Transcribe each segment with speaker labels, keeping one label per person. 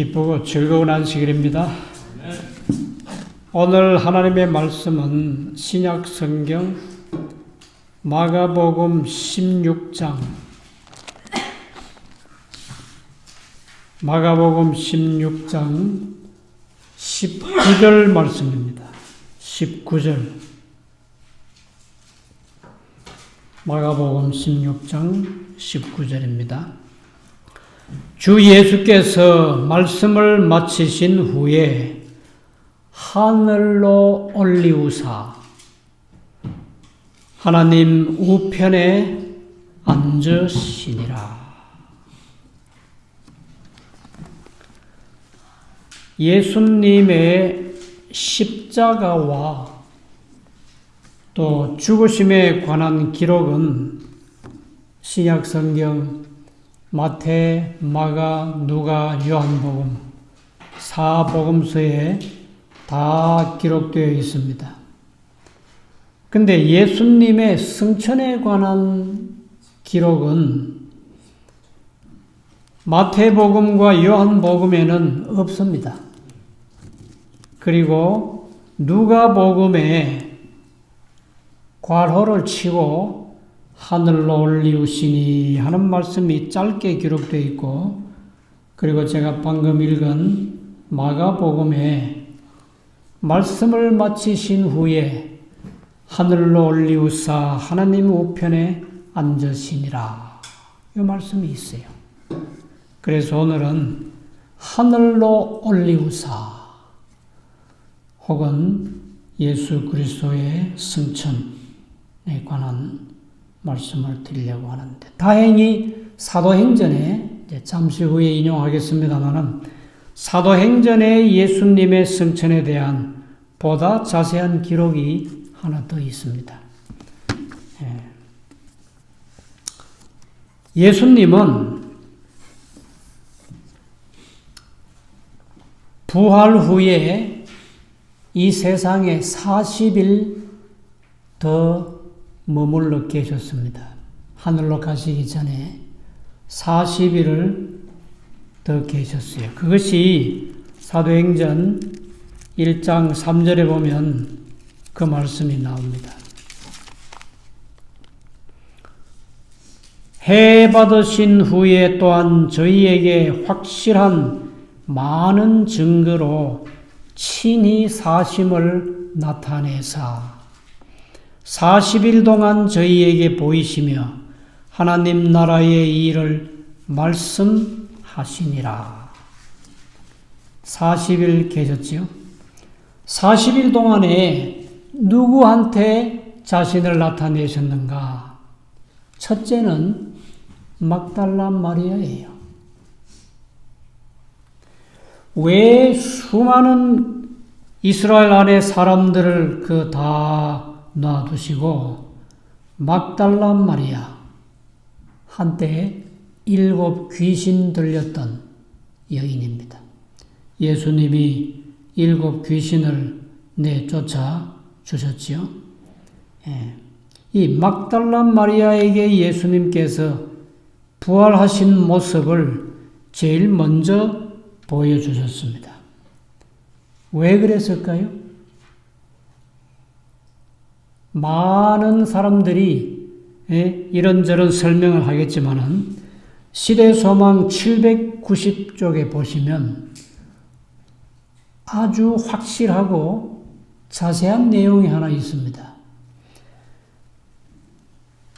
Speaker 1: 기쁘고 즐거운 안식일입니다. 오늘 하나님의 말씀은 신약 성경 마가복음 16장 19절 말씀입니다. 19절 마가복음 16장 19절입니다. 주 예수께서 말씀을 마치신 후에 하늘로 올리우사 하나님 우편에 앉으시니라. 예수님의 십자가와 또 죽으심에 관한 기록은 신약성경 마태, 마가, 누가, 요한복음 4복음서에 다 기록되어 있습니다. 근데 예수님의 승천에 관한 기록은 마태복음과 요한복음에는 없습니다. 그리고 누가복음에 괄호를 치고 하늘로 올리우시니 하는 말씀이 짧게 기록되어 있고, 그리고 제가 방금 읽은 마가복음에 말씀을 마치신 후에 하늘로 올리우사 하나님 우편에 앉으시니라 이 말씀이 있어요. 그래서 오늘은 하늘로 올리우사 혹은 예수 그리스도의 승천에 관한 말씀을 드리려고 하는데, 다행히 사도행전에 잠시 후에 인용하겠습니다만 사도행전에 예수님의 승천에 대한 보다 자세한 기록이 하나 더 있습니다. 예수님은 부활 후에 이 세상에 40일 더 머물러 계셨습니다. 하늘로 가시기 전에 40일을 더 계셨어요. 그것이 사도행전 1장 3절에 보면 그 말씀이 나옵니다. 해 받으신 후에 또한 저희에게 확실한 많은 증거로 친히 사심을 나타내사 40일 동안 저희에게 보이시며 하나님 나라의 일을 말씀하시니라. 40일 계셨지요? 40일 동안에 누구한테 자신을 나타내셨는가? 첫째는 막달라 마리아예요. 왜 수많은 이스라엘 안의 사람들을 다 놔두시고 막달라 마리아, 한때 7 귀신 들렸던 여인입니다. 예수님이 7 귀신을 내쫓아 주셨지요. 이 막달라 마리아에게 예수님께서 부활하신 모습을 제일 먼저 보여주셨습니다. 왜 그랬을까요? 많은 사람들이 이런저런 설명을 하겠지만은 시대소망 790쪽에 보시면 아주 확실하고 자세한 내용이 하나 있습니다.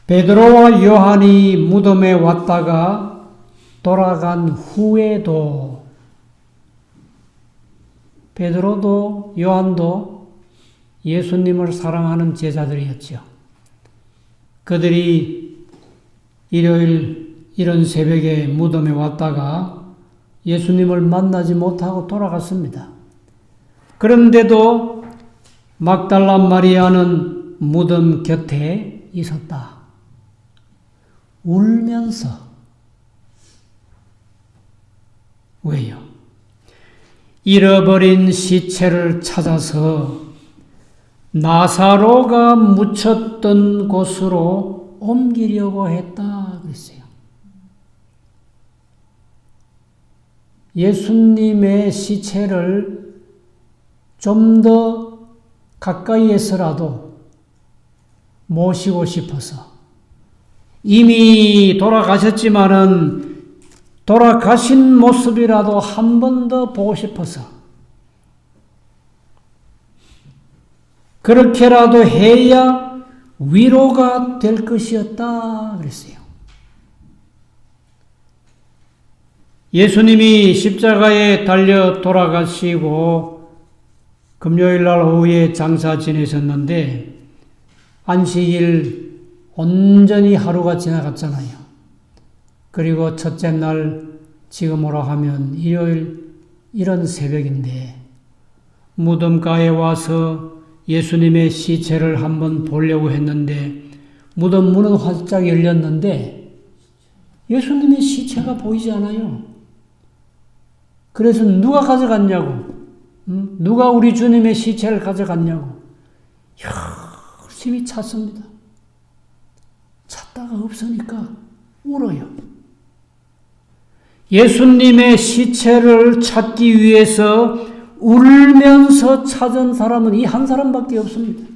Speaker 1: 베드로와 요한이 무덤에 왔다가 돌아간 후에도 베드로도 요한도 예수님을 사랑하는 제자들이었죠. 그들이 일요일 이런 새벽에 무덤에 왔다가 예수님을 만나지 못하고 돌아갔습니다. 그런데도 막달라 마리아는 무덤 곁에 있었다. 울면서. 왜요? 잃어버린 시체를 찾아서 나사로가 묻혔던 곳으로 옮기려고 했다 그랬어요. 예수님의 시체를 좀 더 가까이에서라도 모시고 싶어서 이미 돌아가셨지만은 돌아가신 모습이라도 한 번 더 보고 싶어서 그렇게라도 해야 위로가 될 것이었다 그랬어요. 예수님이 십자가에 달려 돌아가시고 금요일날 오후에 장사 지내셨는데 안식일 온전히 하루가 지나갔잖아요. 그리고 첫째 날 지금으로 하면 일요일 이런 새벽인데 무덤가에 와서 예수님의 시체를 한번 보려고 했는데 무덤 문은 활짝 열렸는데 예수님의 시체가 보이지 않아요. 그래서 누가 가져갔냐고, 누가 우리 주님의 시체를 가져갔냐고 열심히 찾습니다. 찾다가 없으니까 울어요. 예수님의 시체를 찾기 위해서 울면서 찾은 사람은 이 한 사람밖에 없습니다.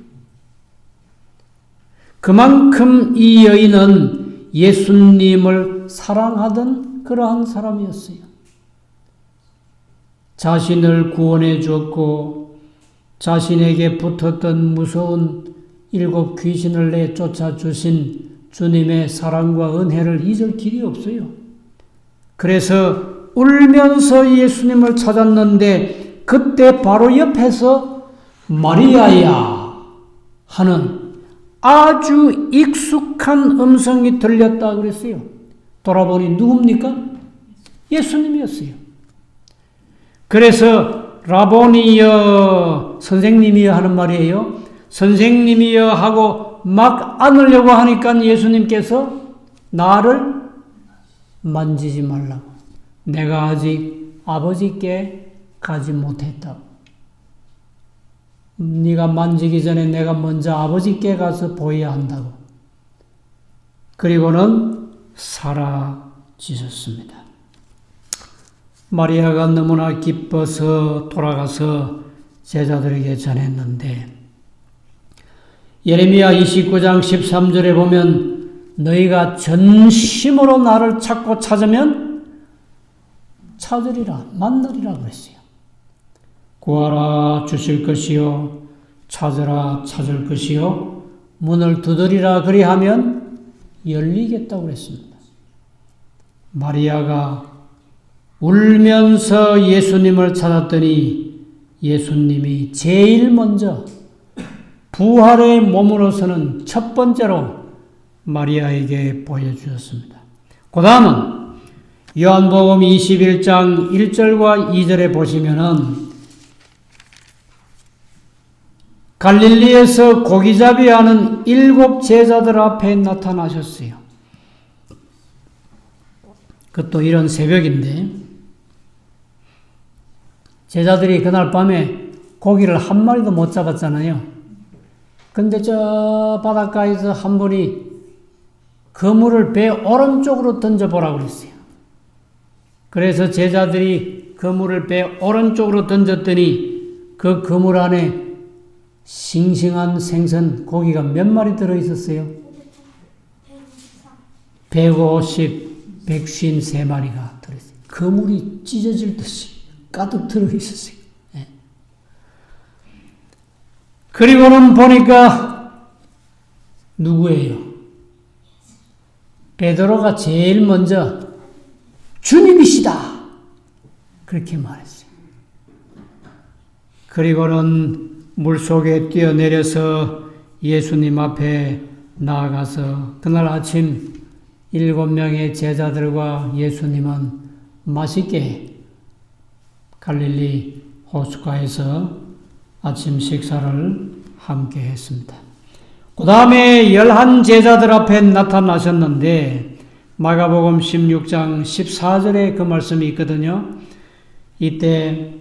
Speaker 1: 그만큼 이 여인은 예수님을 사랑하던 그러한 사람이었어요. 자신을 구원해 주었고 자신에게 붙었던 무서운 7 귀신을 내쫓아 주신 주님의 사랑과 은혜를 잊을 길이 없어요. 그래서 울면서 예수님을 찾았는데 그때 바로 옆에서 마리아야 하는 아주 익숙한 음성이 들렸다 그랬어요. 돌아보니 누굽니까? 예수님이었어요. 그래서 라보니여 선생님이여 하는 말이에요. 선생님이여 하고 막 안으려고 하니까 예수님께서 나를 만지지 말라고. 내가 아직 아버지께 가지 못했다고. 네가 만지기 전에 내가 먼저 아버지께 가서 보여야 한다고. 그리고는 사라지셨습니다. 마리아가 너무나 기뻐서 돌아가서 제자들에게 전했는데 예레미야 29장 13절에 보면 너희가 전심으로 나를 찾고 찾으면 찾으리라 만나리라 그랬어요. 구하라 주실 것이요 찾으라 찾을 것이요 문을 두드리라 그리하면 열리겠다고 그랬습니다. 마리아가 울면서 예수님을 찾았더니 예수님이 제일 먼저 부활의 몸으로 서는 첫 번째로 마리아에게 보여주셨습니다. 그 다음은 요한복음 21장 1절과 2절에 보시면은 갈릴리에서 고기잡이 하는 7 제자들 앞에 나타나셨어요. 그것도 이런 새벽인데 제자들이 그날 밤에 고기를 한 마리도 못 잡았잖아요. 근데 저 바닷가에서 한 분이 그물을 배 오른쪽으로 던져보라고 그랬어요. 그래서 제자들이 그물을 배 오른쪽으로 던졌더니 그 그물 안에 싱싱한 생선 고기가 몇 마리 들어있었어요? 150, 153마리가 들어있어요. 그물이 찢어질 듯이 가득 들어있었어요. 네. 그리고는 보니까 누구예요? 베드로가 제일 먼저 주님이시다 그렇게 말했어요. 그리고는 물속에 뛰어내려서 예수님 앞에 나아가서 그날 아침 7명의 제자들과 예수님은 맛있게 갈릴리 호숫가에서 아침 식사를 함께 했습니다. 그 다음에 11 제자들 앞에 나타나셨는데 마가복음 16장 14절에 그 말씀이 있거든요. 이때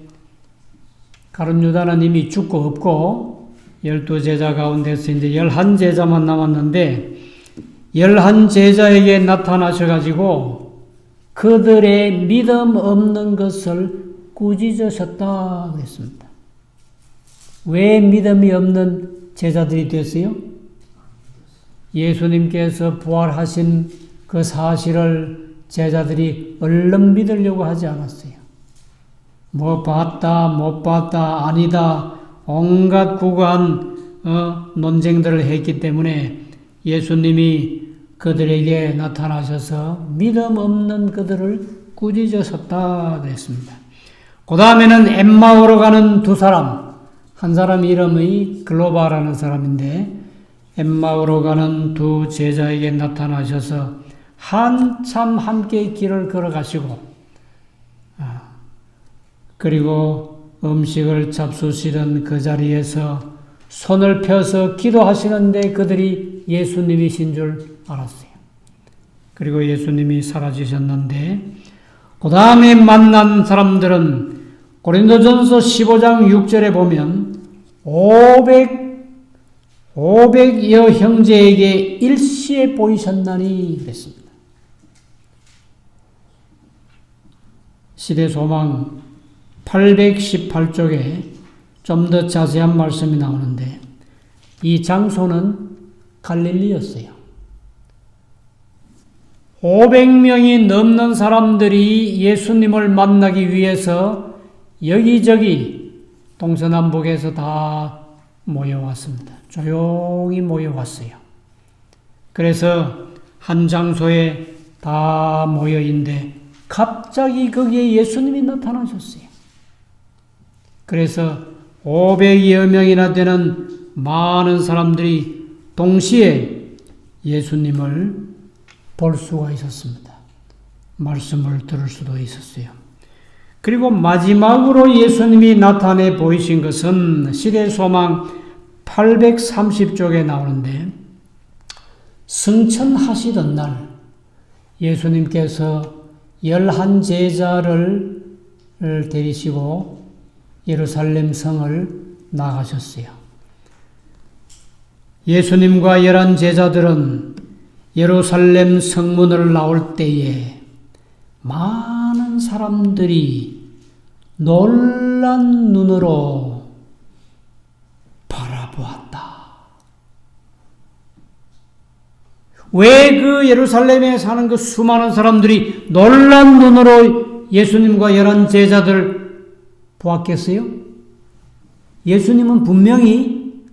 Speaker 1: 가룟 유다는 이미 죽고 없고 12 제자 가운데서 이제 11 제자만 남았는데 11 제자에게 나타나셔가지고 그들의 믿음 없는 것을 꾸짖으셨다 그랬습니다. 왜 믿음이 없는 제자들이 됐어요? 예수님께서 부활하신 그 사실을 제자들이 얼른 믿으려고 하지 않았어요. 뭐 봤다, 못 봤다, 아니다, 온갖 구간 논쟁들을 했기 때문에 예수님이 그들에게 나타나셔서 믿음 없는 그들을 꾸짖으셨다 그랬습니다. 그 다음에는 엠마오로 가는 두 사람, 한 사람 이름이 글로바라는 사람인데 엠마오로 가는 두 제자에게 나타나셔서 한참 함께 길을 걸어가시고 그리고 음식을 잡수시던 그 자리에서 손을 펴서 기도하시는데 그들이 예수님이신 줄 알았어요. 그리고 예수님이 사라지셨는데 그 다음에 만난 사람들은 고린도전서 15장 6절에 보면 500여 형제에게 일시에 보이셨나니 그랬습니다. 시대소망 818쪽에 좀 더 자세한 말씀이 나오는데 이 장소는 갈릴리였어요. 500명이 넘는 사람들이 예수님을 만나기 위해서 여기저기 동서남북에서 다 모여왔습니다. 조용히 모여왔어요. 그래서 한 장소에 다 모여있는데 갑자기 거기에 예수님이 나타나셨어요. 그래서 500여 명이나 되는 많은 사람들이 동시에 예수님을 볼 수가 있었습니다. 말씀을 들을 수도 있었어요. 그리고 마지막으로 예수님이 나타내 보이신 것은 시대소망 830쪽에 나오는데 승천하시던 날 예수님께서 11제자를 데리시고 예루살렘 성을 나가셨어요. 예수님과 11제자들은 예루살렘 성문을 나올 때에 많은 사람들이 놀란 눈으로 바라보았다. 왜 그 예루살렘에 사는 그 수많은 사람들이 놀란 눈으로 예수님과 11제자들 보았겠어요? 예수님은 분명히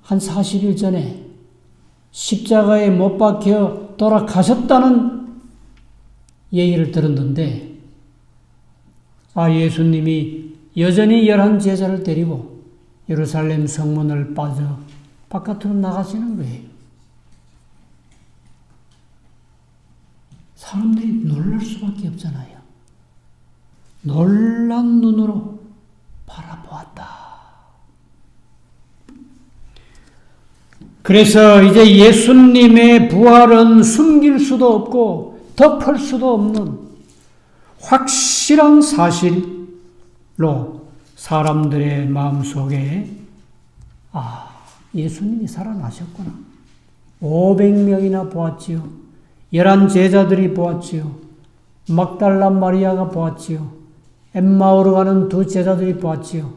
Speaker 1: 한 40일 전에 십자가에 못 박혀 돌아가셨다는 얘기를 들었는데 예수님이 여전히 11제자를 데리고 예루살렘 성문을 빠져 바깥으로 나가시는 거예요. 사람들이 놀랄 수밖에 없잖아요. 놀란 눈으로 바라보았다. 그래서 이제 예수님의 부활은 숨길 수도 없고 덮을 수도 없는 확실한 사실로 사람들의 마음속에 예수님이 살아나셨구나. 500명이나 보았지요. 11제자들이 보았지요. 막달라 마리아가 보았지요. 엠마오로 가는 두 제자들이 보았지요.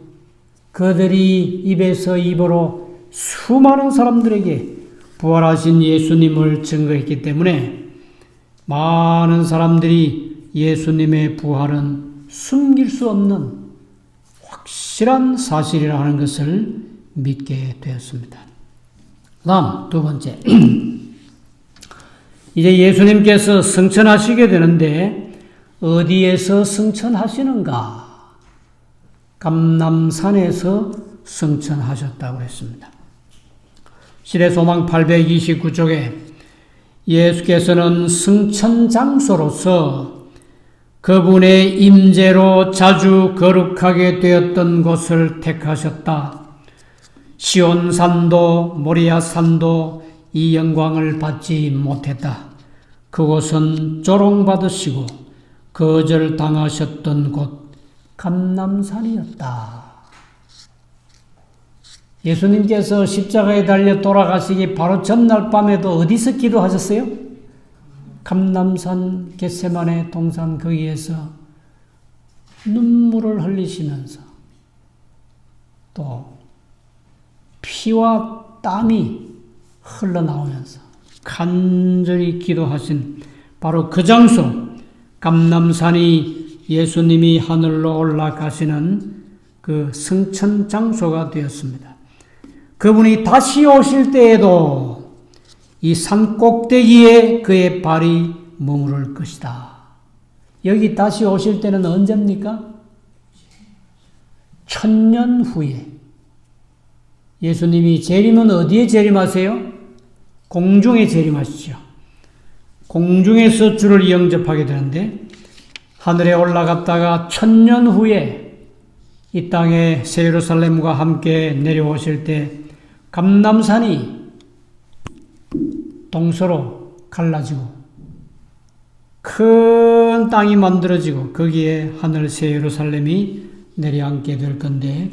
Speaker 1: 그들이 입에서 입으로 수많은 사람들에게 부활하신 예수님을 증거했기 때문에 많은 사람들이 예수님의 부활은 숨길 수 없는 확실한 사실이라는 것을 믿게 되었습니다. 다음 두 번째, 이제 예수님께서 승천하시게 되는데 어디에서 승천하시는가? 감람산에서 승천하셨다고 했습니다. 시대소망 829쪽에 예수께서는 승천 장소로서 그분의 임재로 자주 거룩하게 되었던 곳을 택하셨다. 시온산도 모리아산도 이 영광을 받지 못했다. 그곳은 조롱받으시고 거절당하셨던 곳 감람산이었다. 예수님께서 십자가에 달려 돌아가시기 바로 전날 밤에도 어디서 기도하셨어요? 감람산 겟세마네 동산 거기에서 눈물을 흘리시면서 또 피와 땀이 흘러나오면서 간절히 기도하신 바로 그 장소, 감람산이 예수님이 하늘로 올라가시는 그 승천 장소가 되었습니다. 그분이 다시 오실 때에도 이 산 꼭대기에 그의 발이 머무를 것이다. 여기 다시 오실 때는 언제입니까? 1000년 후에. 예수님이 재림은 어디에 재림하세요? 공중에 재림하시죠. 공중에서 주를 영접하게 되는데 하늘에 올라갔다가 1000년 후에 이 땅에 새 예루살렘과 함께 내려오실 때 감람산이 동서로 갈라지고 큰 땅이 만들어지고 거기에 하늘 새 예루살렘이 내려앉게 될 건데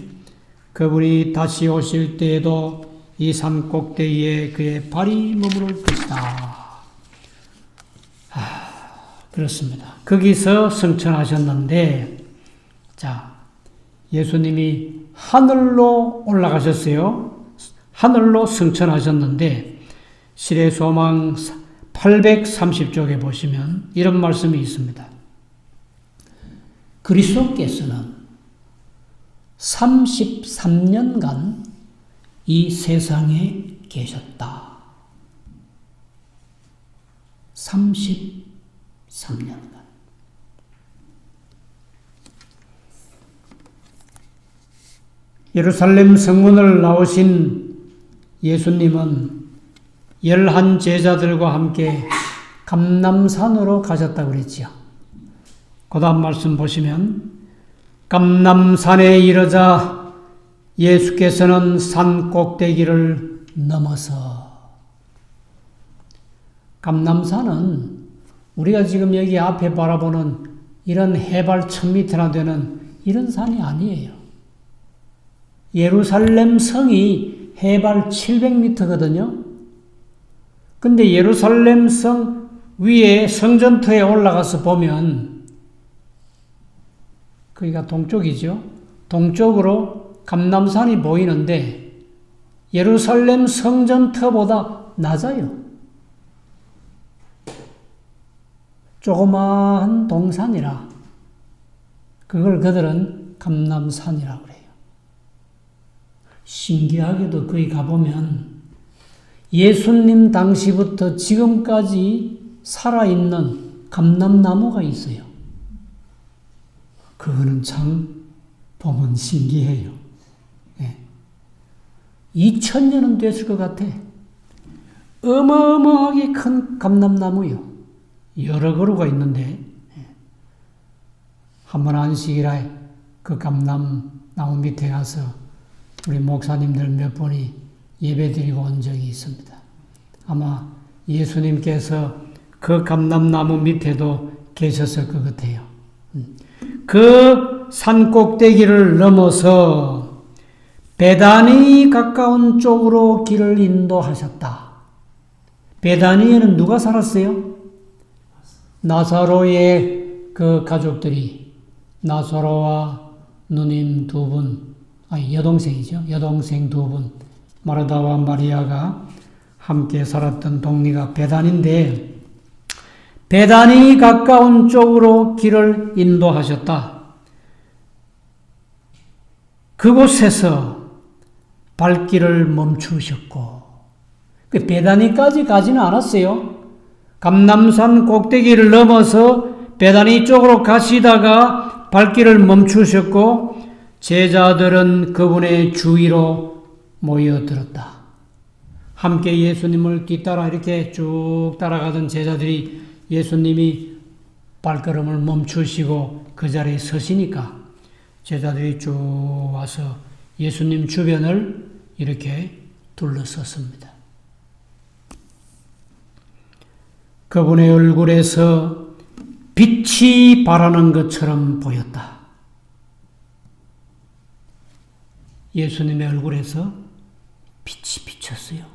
Speaker 1: 그분이 다시 오실 때에도 이 산 꼭대기에 그의 발이 머무를 것이다. 그렇습니다. 거기서 승천하셨는데 자, 예수님이 하늘로 올라가셨어요. 하늘로 승천하셨는데 시대소망 830쪽에 보시면 이런 말씀이 있습니다. 그리스도께서는 33년간 이 세상에 계셨다. 33년간. 예루살렘 성문을 나오신 예수님은 11 제자들과 함께 감람산으로 가셨다고 그랬지요. 그 다음 말씀 보시면 감람산에 이르자 예수께서는 산 꼭대기를 넘어서 감람산은 우리가 지금 여기 앞에 바라보는 이런 해발 1000m나 되는 이런 산이 아니에요. 예루살렘 성이 해발 700m거든요. 근데 예루살렘 성 위에 성전터에 올라가서 보면 거기가 동쪽이죠. 동쪽으로 감람산이 보이는데 예루살렘 성전터보다 낮아요. 조그마한 동산이라 그걸 그들은 감람산이라고 그래요. 신기하게도 거기 가보면 예수님 당시부터 지금까지 살아있는 감람나무가 있어요. 그거는 참 보면 신기해요. 2000년은 됐을 것 같아. 어마어마하게 큰 감람나무요. 여러 그루가 있는데 한번 안식일에 그 감람나무 밑에 가서 우리 목사님들 몇 분이 예배드리고 온 적이 있습니다. 아마 예수님께서 그 감람나무 밑에도 계셨을 것 같아요. 그 산 꼭대기를 넘어서 베다니 가까운 쪽으로 길을 인도하셨다. 베다니에는 누가 살았어요? 나사로의 그 가족들이 나사로와 누님 두 분, 여동생이죠. 여동생 두 분, 마르다와 마리아가 함께 살았던 동네가 베단인데 베단이 가까운 쪽으로 길을 인도하셨다. 그곳에서 발길을 멈추셨고 베다니까지 가지는 않았어요. 감람산 꼭대기를 넘어서 베다니 쪽으로 가시다가 발길을 멈추셨고 제자들은 그분의 주위로 모여들었다. 함께 예수님을 뒤따라 이렇게 쭉 따라가던 제자들이 예수님이 발걸음을 멈추시고 그 자리에 서시니까 제자들이 쭉 와서 예수님 주변을 이렇게 둘러섰습니다. 그분의 얼굴에서 빛이 발하는 것처럼 보였다. 예수님의 얼굴에서 빛이 비쳤어요.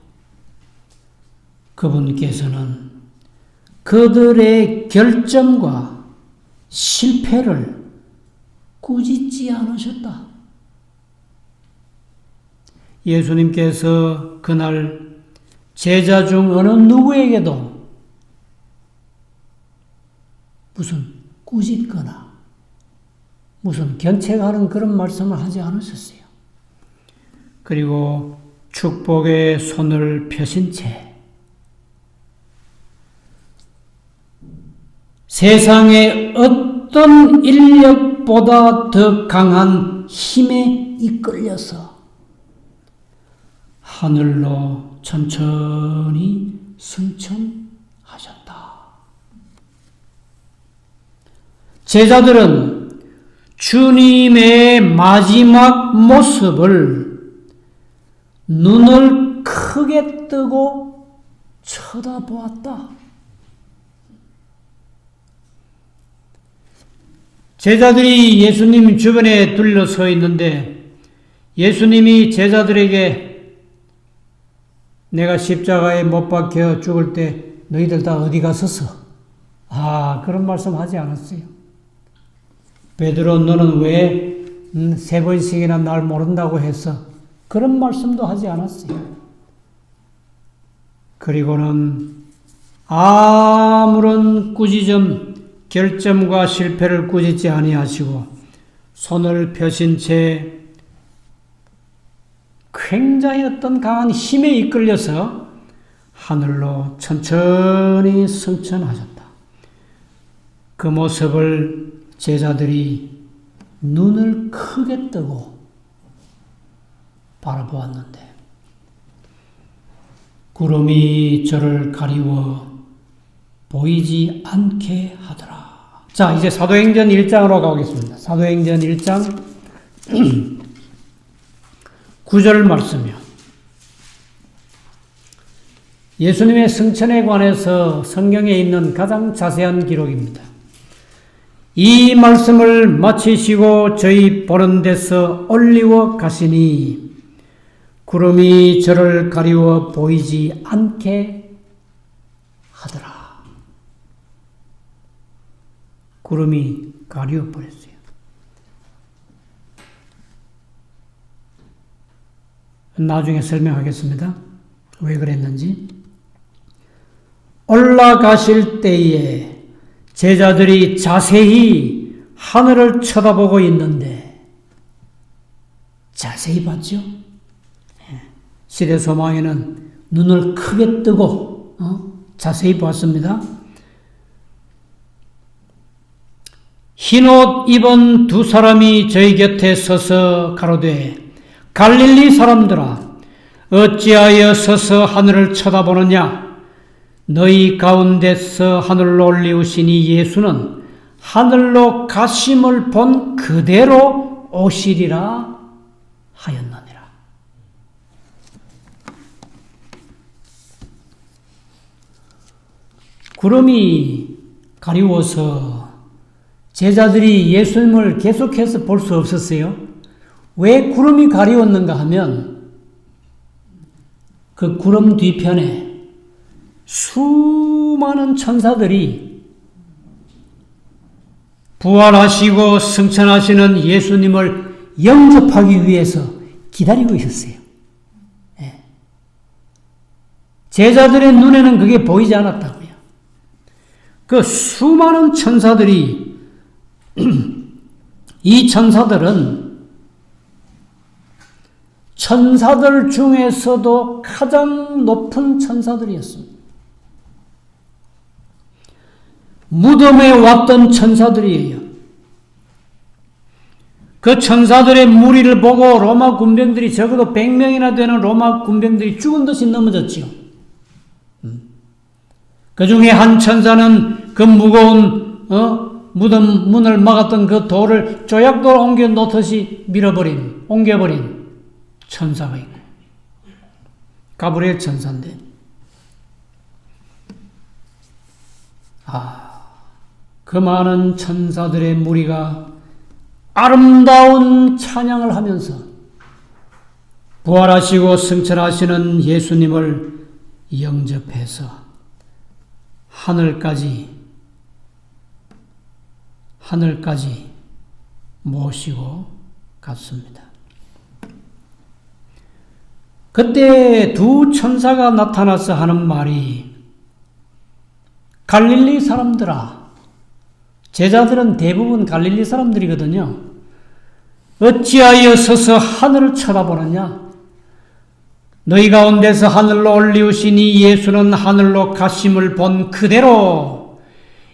Speaker 1: 그분께서는 그들의 결점과 실패를 꾸짖지 않으셨다. 예수님께서 그날 제자 중 어느 누구에게도 무슨 꾸짖거나 무슨 견책하는 그런 말씀을 하지 않으셨어요. 그리고 축복의 손을 펴신 채 세상의 어떤 인력보다 더 강한 힘에 이끌려서 하늘로 천천히 승천하셨다. 제자들은 주님의 마지막 모습을 눈을 크게 뜨고 쳐다보았다. 제자들이 예수님 주변에 둘러서 있는데 예수님이 제자들에게 내가 십자가에 못 박혀 죽을 때 너희들 다 어디 갔었어? 그런 말씀 하지 않았어요. 베드로 너는 왜 3번씩이나 날 모른다고 했어? 그런 말씀도 하지 않았어요. 그리고는 아무런 꾸짖음, 결점과 실패를 꾸짖지 아니하시고 손을 펴신 채 굉장히 어떤 강한 힘에 이끌려서 하늘로 천천히 승천하셨다. 그 모습을 제자들이 눈을 크게 뜨고 바라보았는데 구름이 저를 가리워 보이지 않게 하더라. 자, 이제 사도행전 1장으로 가보겠습니다. 사도행전 1장 9절 말씀이요. 예수님의 승천에 관해서 성경에 있는 가장 자세한 기록입니다. 이 말씀을 마치시고 저희 보는 데서 올리워 가시니 구름이 저를 가리워 보이지 않게 하더라. 구름이 가리워 버렸어요. 나중에 설명하겠습니다. 왜 그랬는지. 올라가실 때에 제자들이 자세히 하늘을 쳐다보고 있는데 자세히 봤죠? 시대소망에는 눈을 크게 뜨고 자세히 봤습니다. 흰옷 입은 두 사람이 저희 곁에 서서 가로되 갈릴리 사람들아 어찌하여 서서 하늘을 쳐다보느냐 너희 가운데서 하늘로 올리우시니 예수는 하늘로 가심을 본 그대로 오시리라 하였느니라. 구름이 가리워서 제자들이 예수님을 계속해서 볼 수 없었어요. 왜 구름이 가리웠는가 하면 그 구름 뒤편에 수많은 천사들이 부활하시고 승천하시는 예수님을 영접하기 위해서 기다리고 있었어요. 제자들의 눈에는 그게 보이지 않았다고요. 그 수많은 천사들이 이 천사들은 천사들 중에서도 가장 높은 천사들이었습니다. 무덤에 왔던 천사들이에요. 그 천사들의 무리를 보고 로마 군병들이 적어도 100명이나 되는 로마 군병들이 죽은 듯이 넘어졌지요. 그 중에 한 천사는 그 무거운 무덤 문을 막았던 그 돌을 조약돌 옮겨 놓듯이 옮겨버린 천사가 있고 가브리엘 천사인데 그 많은 천사들의 무리가 아름다운 찬양을 하면서 부활하시고 승천하시는 예수님을 영접해서 하늘까지 모시고 갔습니다. 그때 두 천사가 나타나서 하는 말이 갈릴리 사람들아, 제자들은 대부분 갈릴리 사람들이거든요. 어찌하여 서서 하늘을 쳐다보느냐? 너희 가운데서 하늘로 올리우시니 예수는 하늘로 가심을 본 그대로,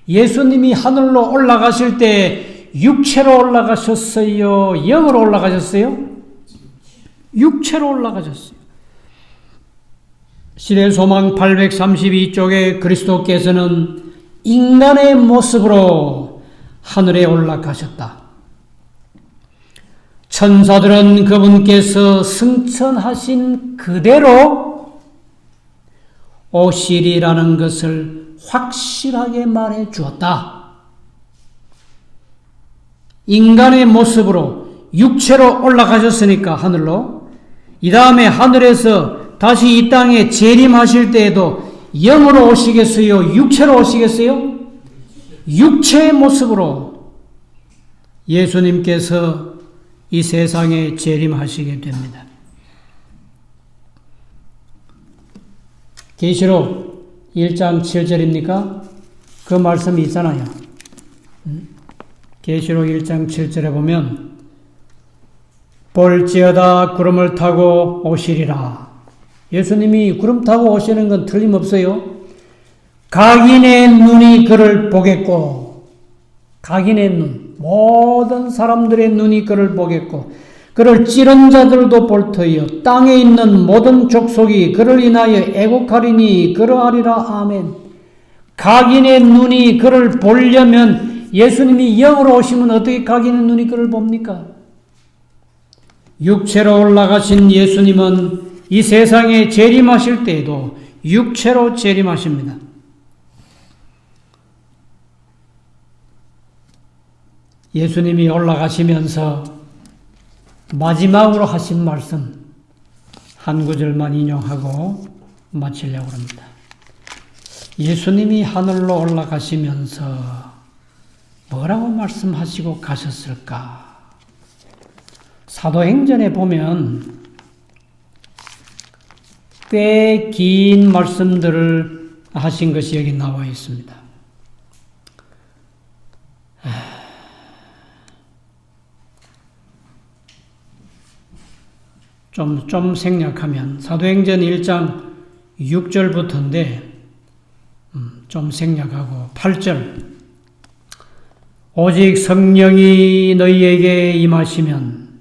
Speaker 1: 예수님이 하늘로 올라가실 때 육체로 올라가셨어요? 영으로 올라가셨어요? 육체로 올라가셨어요. 시대소망 832쪽에 그리스도께서는 인간의 모습으로 하늘에 올라가셨다. 천사들은 그분께서 승천하신 그대로 오시리라는 것을 확실하게 말해 주었다. 인간의 모습으로 육체로 올라가셨으니까 하늘로, 이 다음에 하늘에서 다시 이 땅에 재림하실 때에도 영으로 오시겠어요? 육체로 오시겠어요? 육체의 모습으로 예수님께서 이 세상에 재림하시게 됩니다. 계시록 1장 7절입니까? 그 말씀이 있잖아요. 계시록 1장 7절에 보면 볼지어다 구름을 타고 오시리라. 예수님이 구름 타고 오시는 건 틀림없어요. 각인의 눈이 그를 보겠고, 각인의 눈, 모든 사람들의 눈이 그를 보겠고, 그를 찌른 자들도 볼 터이요 땅에 있는 모든 족속이 그를 인하여 애곡하리니 그러하리라. 아멘. 각인의 눈이 그를 보려면, 예수님이 영으로 오시면 어떻게 각인의 눈이 그를 봅니까? 육체로 올라가신 예수님은 이 세상에 재림하실 때에도 육체로 재림하십니다. 예수님이 올라가시면서 마지막으로 하신 말씀 한 구절만 인용하고 마치려고 합니다. 예수님이 하늘로 올라가시면서 뭐라고 말씀하시고 가셨을까? 사도행전에 보면 꽤 긴 말씀들을 하신 것이 여기 나와 있습니다. 좀 생략하면 사도행전 1장 6절부터인데 좀 생략하고 8절 오직 성령이 너희에게 임하시면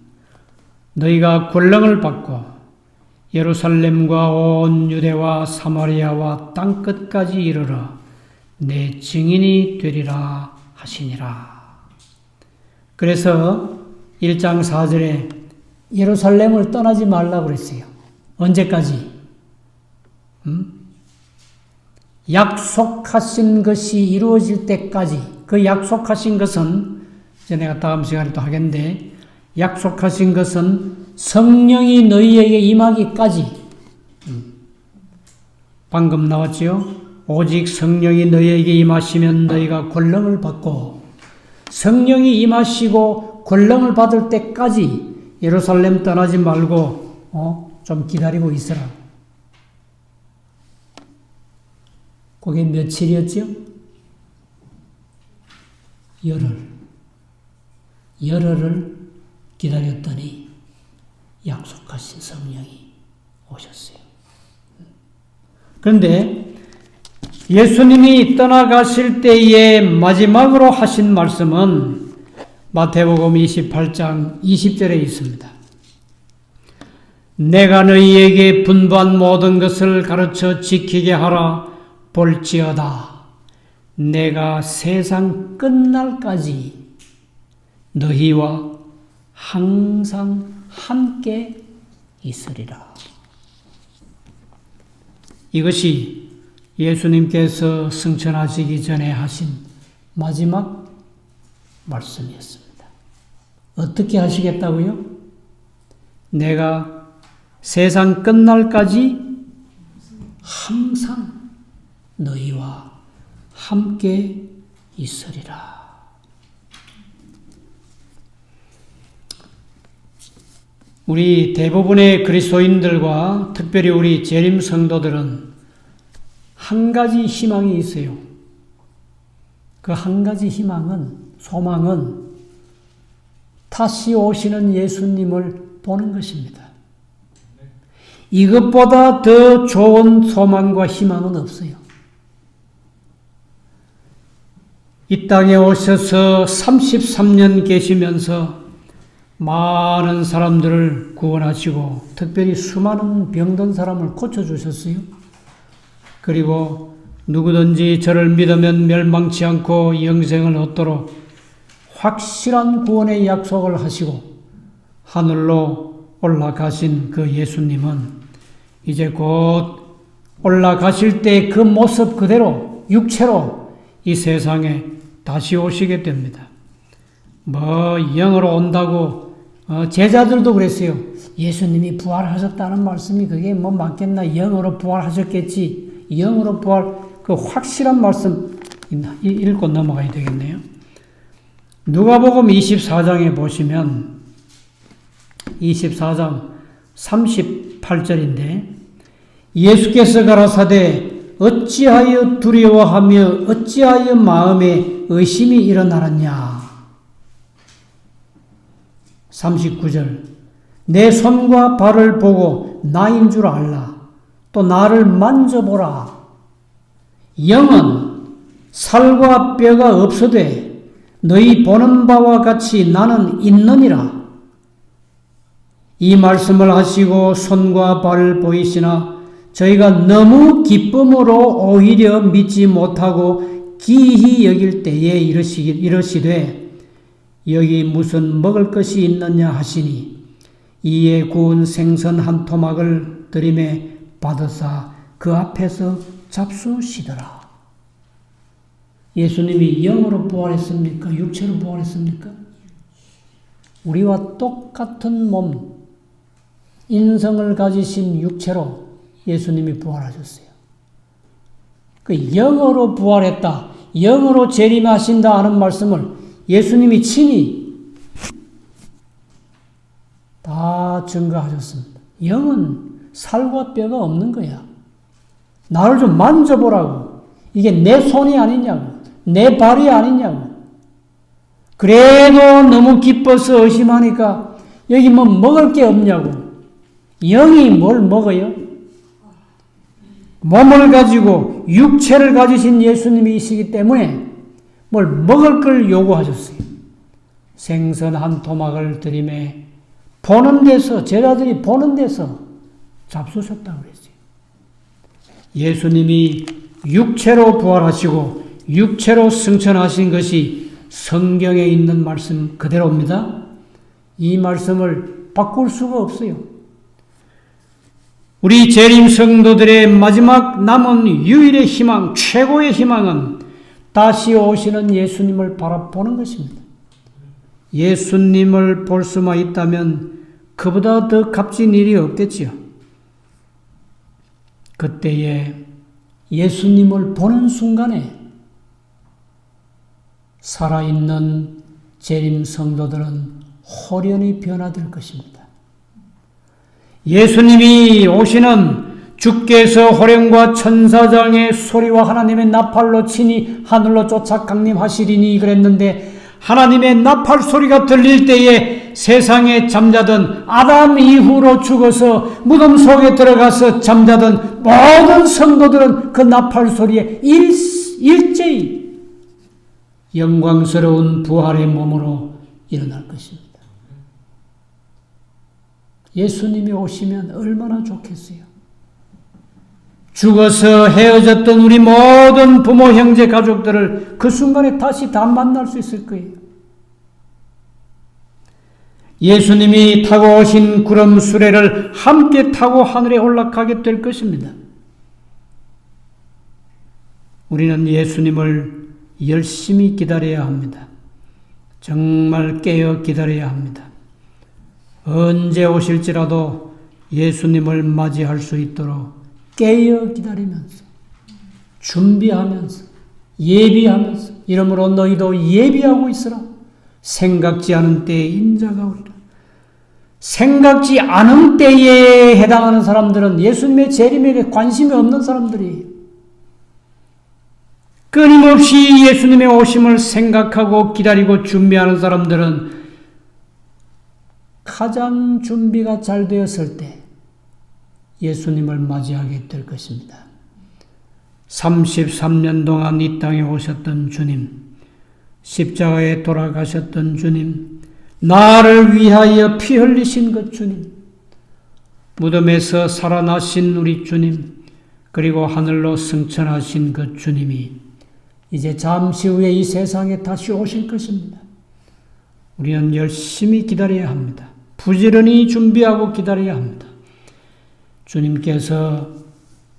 Speaker 1: 너희가 권능을 받고 예루살렘과 온 유대와 사마리아와 땅끝까지 이르러 내 증인이 되리라 하시니라. 그래서 1장 4절에 예루살렘을 떠나지 말라고 그랬어요. 언제까지? 약속하신 것이 이루어질 때까지. 그 약속하신 것은 이제 내가 다음 시간에 또 하겠는데, 약속하신 것은 성령이 너희에게 임하기까지. 방금 나왔지요? 오직 성령이 너희에게 임하시면 너희가 권능을 받고, 성령이 임하시고 권능을 받을 때까지 예루살렘 떠나지 말고 좀 기다리고 있으라. 그게 며칠이었죠? 열흘을 기다렸더니 약속하신 성령이 오셨어요. 그런데 예수님이 떠나가실 때에 마지막으로 하신 말씀은 마태복음 28장 20절에 있습니다. 내가 너희에게 분부한 모든 것을 가르쳐 지키게 하라. 볼지어다 내가 세상 끝날까지 너희와 항상 함께 있으리라. 이것이 예수님께서 승천하시기 전에 하신 마지막 말씀이었습니다. 어떻게 하시겠다고요? 내가 세상 끝날까지 항상 너희와 함께 있으리라. 우리 대부분의 그리스도인들과 특별히 우리 재림 성도들은 한 가지 희망이 있어요. 그 한 가지 소망은 다시 오시는 예수님을 보는 것입니다. 이것보다 더 좋은 소망과 희망은 없어요. 이 땅에 오셔서 33년 계시면서 많은 사람들을 구원하시고 특별히 수많은 병든 사람을 고쳐주셨어요. 그리고 누구든지 저를 믿으면 멸망치 않고 영생을 얻도록 확실한 구원의 약속을 하시고 하늘로 올라가신 그 예수님은 이제 곧 올라가실 때 그 모습 그대로 육체로 이 세상에 다시 오시게 됩니다. 영으로 온다고 제자들도 그랬어요. 예수님이 부활하셨다는 말씀이 그게 맞겠나? 영으로 부활하셨겠지. 영으로 부활, 그 확실한 말씀 읽고 넘어가야 되겠네요. 누가복음 24장에 보시면 24장 38절인데 예수께서 가라사대 어찌하여 두려워하며 어찌하여 마음에 의심이 일어나느냐. 39절 내 손과 발을 보고 나인 줄 알라. 또 나를 만져보라. 영은 살과 뼈가 없어되 너희 보는 바와 같이 나는 있느니라. 이 말씀을 하시고 손과 발을 보이시나 저희가 너무 기쁨으로 오히려 믿지 못하고 기이히 여길 때에 이르시되 여기 무슨 먹을 것이 있느냐 하시니 이에 구운 생선 한 토막을 들이매 받으사 그 앞에서 잡수시더라. 예수님이 영으로 부활했습니까? 육체로 부활했습니까? 우리와 똑같은 몸, 인성을 가지신 육체로 예수님이 부활하셨어요. 그 영으로 부활했다, 영으로 재림하신다 하는 말씀을 예수님이 친히 다 증거하셨습니다. 영은 살과 뼈가 없는 거야. 나를 좀 만져보라고. 이게 내 손이 아니냐고. 내 발이 아니냐고. 그래도 너무 기뻐서 의심하니까 여기 뭐 먹을 게 없냐고. 영이 뭘 먹어요? 몸을 가지고 육체를 가지신 예수님이시기 때문에 뭘 먹을 걸 요구하셨어요. 생선 한 토막을 들이매 보는 데서, 제자들이 보는 데서 잡수셨다고 그랬어요. 예수님이 육체로 부활하시고 육체로 승천하신 것이 성경에 있는 말씀 그대로입니다. 이 말씀을 바꿀 수가 없어요. 우리 재림 성도들의 마지막 남은 유일의 희망, 최고의 희망은 다시 오시는 예수님을 바라보는 것입니다. 예수님을 볼 수만 있다면 그보다 더 값진 일이 없겠지요. 그때에 예수님을 보는 순간에 살아있는 재림 성도들은 홀연히 변화될 것입니다. 예수님이 오시는 주께서 호령과 천사장의 소리와 하나님의 나팔로 치니 하늘로 쫓아 강림하시리니 그랬는데 하나님의 나팔 소리가 들릴 때에 세상에 잠자던 아담 이후로 죽어서 무덤 속에 들어가서 잠자던 모든 성도들은 그 나팔 소리에 일제히 영광스러운 부활의 몸으로 일어날 것입니다. 예수님이 오시면 얼마나 좋겠어요. 죽어서 헤어졌던 우리 모든 부모, 형제, 가족들을 그 순간에 다시 다 만날 수 있을 거예요. 예수님이 타고 오신 구름 수레를 함께 타고 하늘에 올라가게 될 것입니다. 우리는 예수님을 열심히 기다려야 합니다. 정말 깨어 기다려야 합니다. 언제 오실지라도 예수님을 맞이할 수 있도록 깨어 기다리면서 준비하면서 예비하면서 이러므로 너희도 예비하고 있으라. 생각지 않은 때에 인자가 오리라. 생각지 않은 때에 해당하는 사람들은 예수님의 재림에 관심이 없는 사람들이에요. 끊임없이 예수님의 오심을 생각하고 기다리고 준비하는 사람들은 가장 준비가 잘 되었을 때 예수님을 맞이하게 될 것입니다. 33년 동안 이 땅에 오셨던 주님, 십자가에 돌아가셨던 주님, 나를 위하여 피 흘리신 것 주님, 무덤에서 살아나신 우리 주님, 그리고 하늘로 승천하신 것 주님이 이제 잠시 후에 이 세상에 다시 오실 것입니다. 우리는 열심히 기다려야 합니다. 부지런히 준비하고 기다려야 합니다. 주님께서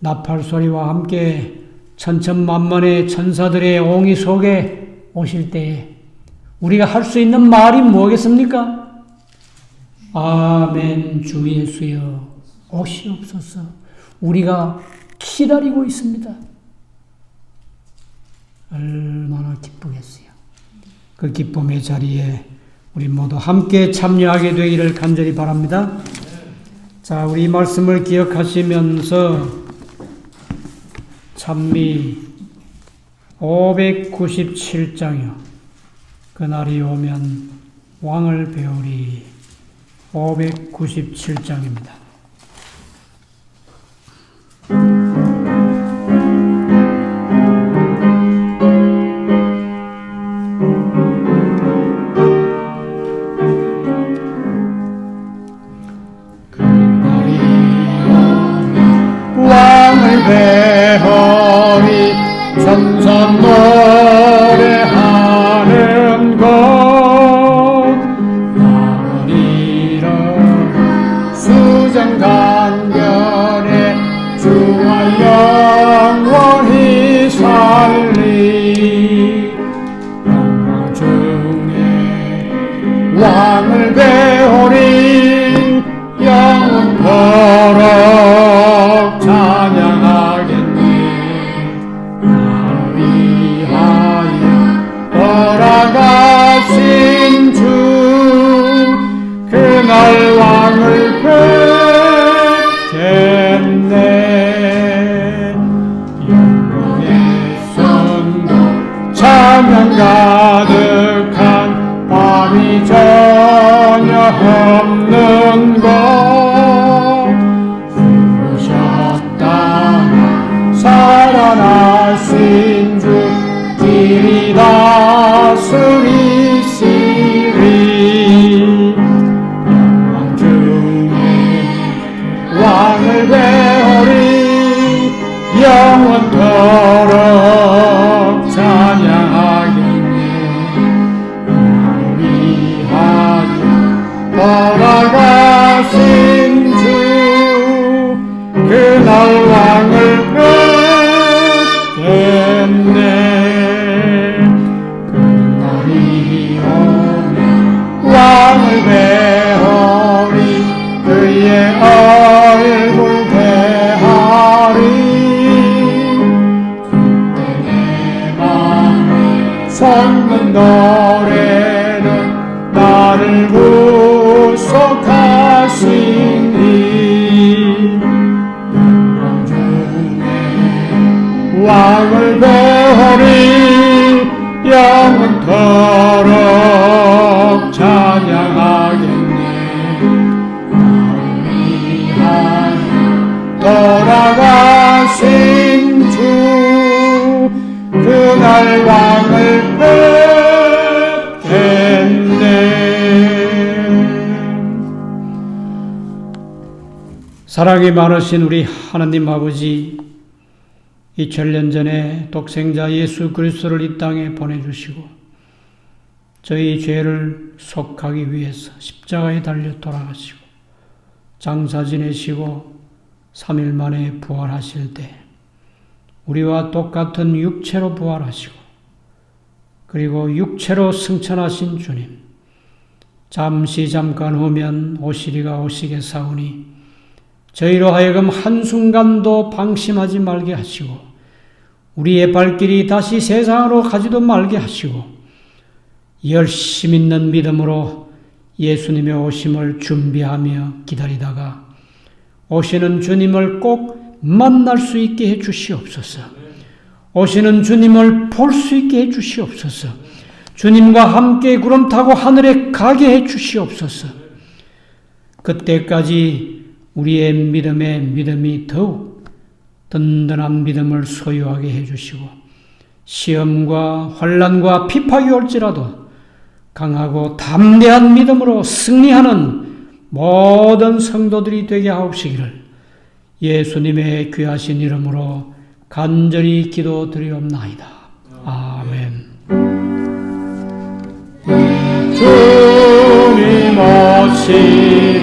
Speaker 1: 나팔소리와 함께 천천만만의 천사들의 옹이 속에 오실 때에 우리가 할 수 있는 말이 뭐겠습니까? 아멘, 주 예수여 오시옵소서. 우리가 기다리고 있습니다. 얼마나 기쁘겠어요. 그 기쁨의 자리에 우리 모두 함께 참여하게 되기를 간절히 바랍니다. 자, 우리 말씀을 기억하시면서 찬미 597장이요. 그날이 오면 왕을 배우리. 597장입니다.
Speaker 2: 배허리 천선 노래하는 것 나으리라 수정간결에 주와 영원히 살리 영광 중에 왕을 배우리 영원토록 찬양하겠네. 나를 위하여 돌아가신 주 그날 왕을 뵙겠네. 영광의 선도 찬양 가득한 밤이 전혀 없는 곳 살아나신 주 길이 다스리시리 영광 중에 왕을 배우리 영원토록 찬양하겠네. 나를 위하여 돌아가신 주 그날 왕을 그날이 오면 왕을 배우리 그의 얼굴 대하리 그때 내 맘에 솟는 노래는 나를 구속하시니 왕을 배우리 영원토록 찬양하겠네. 나를 위하여 돌아가신 주 그날 왕을 뵙겠네.
Speaker 1: 사랑이 많으신 우리 하나님 아버지, 2000년 전에 독생자 예수 그리스도를 이 땅에 보내주시고 저희 죄를 속하기 위해서 십자가에 달려 돌아가시고 장사 지내시고 3일 만에 부활하실 때 우리와 똑같은 육체로 부활하시고 그리고 육체로 승천하신 주님, 잠깐 후면 오시리가 오시겠사오니 저희로 하여금 한순간도 방심하지 말게 하시고 우리의 발길이 다시 세상으로 가지도 말게 하시고 열심 있는 믿음으로 예수님의 오심을 준비하며 기다리다가 오시는 주님을 꼭 만날 수 있게 해 주시옵소서. 오시는 주님을 볼 수 있게 해 주시옵소서. 주님과 함께 구름 타고 하늘에 가게 해 주시옵소서. 그때까지 우리의 믿음이 더욱 든든한 믿음을 소유하게 해 주시고 시험과 환난과 비박이 올지라도 강하고 담대한 믿음으로 승리하는 모든 성도들이 되게 하옵시기를 예수님의 귀하신 이름으로 간절히 기도드리옵나이다. 아멘.
Speaker 2: 주님 오시